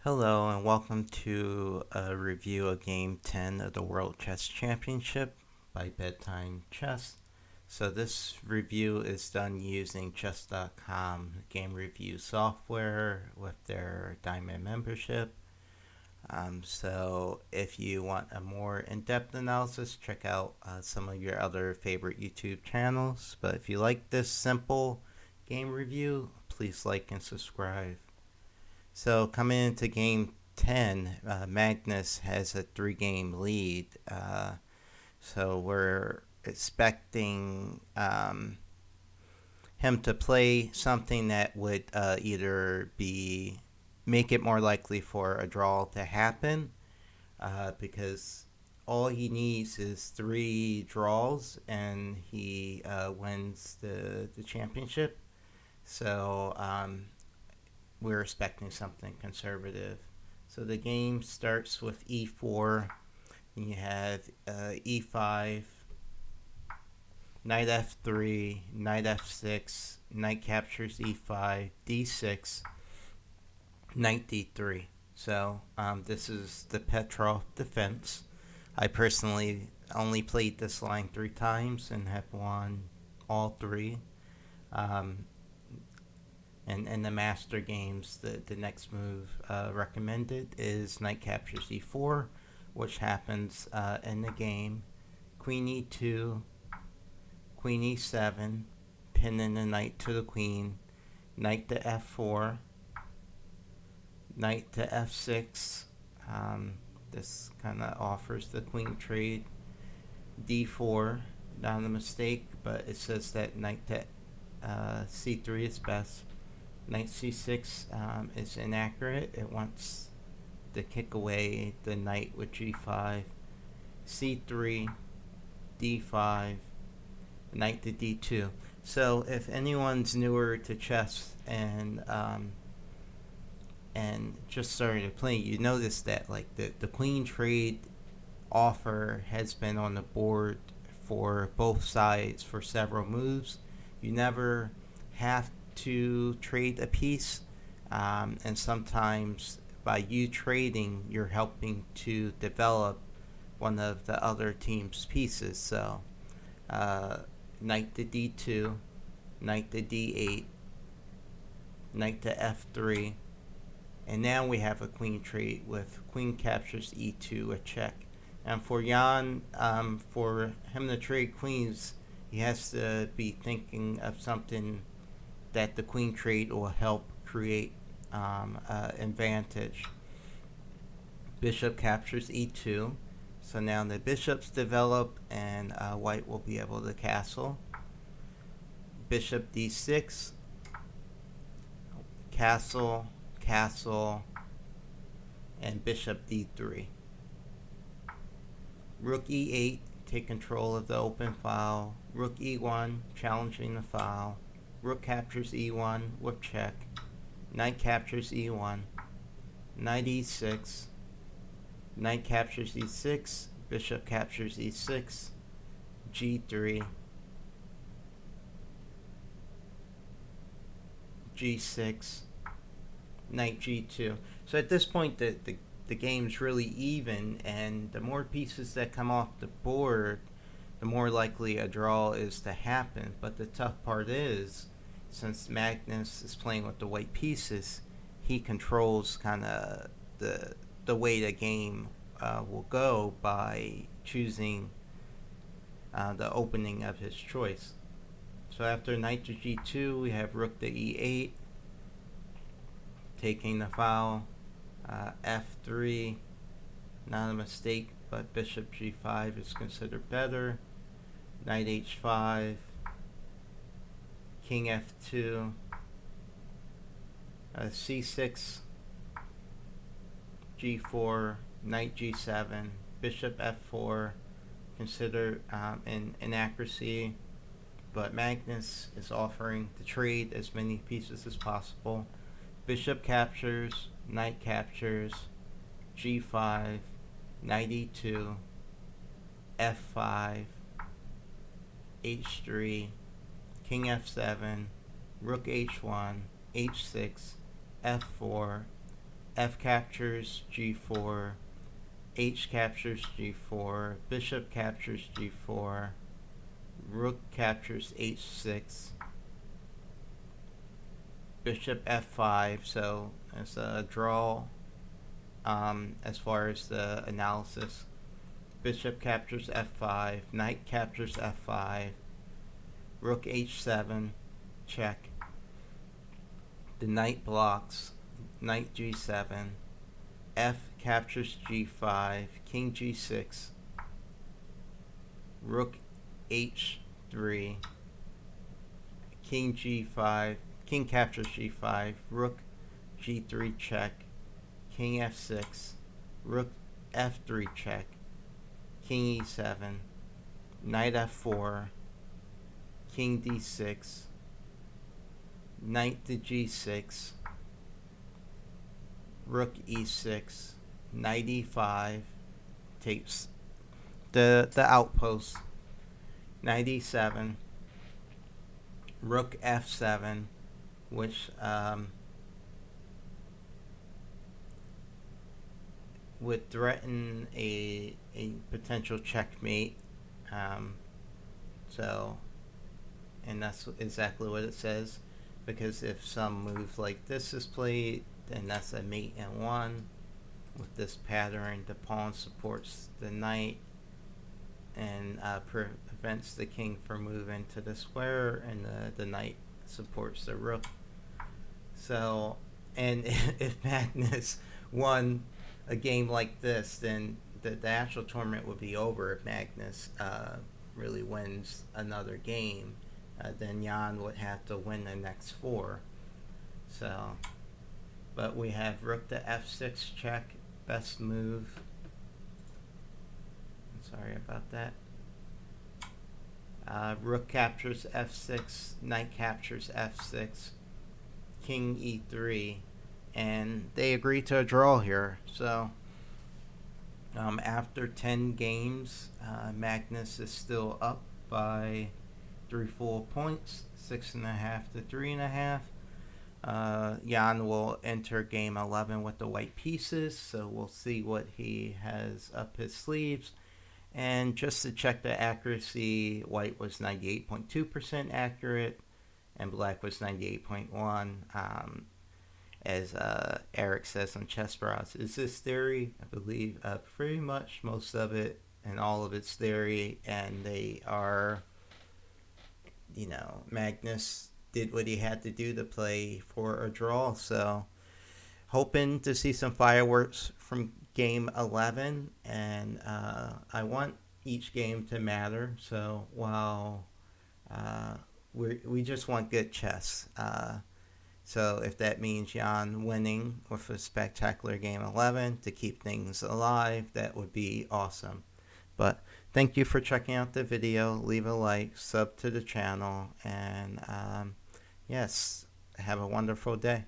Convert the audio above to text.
Hello and welcome to a review of Game 10 of the World Chess Championship by Bedtime Chess. So this review is done using chess.com game review software with their Diamond membership. So if you want a more in-depth analysis, check out some of your other favorite YouTube channels. But if you like this simple game review, please like and subscribe. So coming into game 10, Magnus has a 3-game lead. So we're expecting him to play something that would either be make it more likely for a draw to happen, because all he needs is 3 draws and he wins the championship. So we're expecting something conservative. So the game starts with e4, and you have e5, knight f3, knight f6, knight captures e5, d6, knight d3. So this is the Petrov defense. I personally only played this line 3 times and have won all 3. And in the master games, the next move recommended is knight captures e4, which happens in the game. Queen e2, queen e7, pinning the knight to the queen, knight to f4, knight to f6. This kind of offers the queen trade. d4, not a mistake, but it says that knight to c3 is best. Knight c6 is inaccurate. It wants to kick away the knight with g5, c3, d5, knight to d2. So if anyone's newer to chess and just started to play, you notice that like the queen trade offer has been on the board for both sides for several moves. You never have to trade a piece, and sometimes by you trading, you're helping to develop one of the other team's pieces. So, knight to d2, knight to d8, knight to f3, and now we have a queen trade with queen captures e2, a check. And for Jan, for him to trade queens, he has to be thinking of something that the queen trade will help create advantage. Bishop captures e2. So now the bishops develop and white will be able to castle. Bishop d6. Castle, castle, and bishop d3. Rook e8, take control of the open file. Rook e1, challenging the file. Rook captures e1 with check. Knight captures e1. Knight e6. Knight captures e6. Bishop captures e6. g3. g6. Knight g2. So at this point, the game's really even, and the more pieces that come off the board, the more likely a draw is to happen. But the tough part is, since Magnus is playing with the white pieces, he controls kind of the way the game will go by choosing the opening of his choice. So after knight to g2, we have rook to e8, taking the file. f3, not a mistake, but bishop g5 is considered better. Knight h5, king f2, c6, g4, knight g7, bishop f4, considered an inaccuracy, but Magnus is offering to trade as many pieces as possible. Bishop captures, knight captures, g5, knight e2, f5, h3, king f7, rook h1, h6, f4, F captures G4, H captures G4, Bishop captures G4, Rook captures H6, Bishop F5, so it's a draw as far as the analysis. Bishop captures F5, Knight captures F5, Rook H7, check. The Knight blocks, Knight G7, F captures G5, King G6, Rook H3, King G5, King captures G5, Rook G3 check, King F6, Rook F3 check, King E7, Knight F4, King D6, Knight to G6, Rook E6, Knight E5, takes the outpost, Knight E7, Rook F7, which would threaten a potential checkmate. So, and that's exactly what it says, because if some move like this is played, then that's a mate in one. With this pattern, the pawn supports the knight and prevents the king from moving to the square, and the knight supports the rook. So, and if Magnus won a game like this, then the actual tournament would be over. If Magnus really wins another game, then Jan would have to win the next 4. So, but we have Rook to F6 check, best move. Sorry about that. Rook captures F6, Knight captures F6, King E3, and they agree to a draw here. So after 10 games, Magnus is still up by 3 full points, 6.5 to 3.5. Jan will enter game 11 with the white pieces, so we'll see what he has up his sleeves. And just to check the accuracy, white was 98.2% accurate, and black was 98.1%. As Eric says on Chess Bros, is this theory? I believe pretty much most of it and all of it's theory, and they are, Magnus did what he had to do to play for a draw. So hoping to see some fireworks from game 11, and I want each game to matter. So while we just want good chess. So if that means Jan winning with a spectacular game 11 to keep things alive, that would be awesome. But thank you for checking out the video. Leave a like, sub to the channel, and yes, have a wonderful day.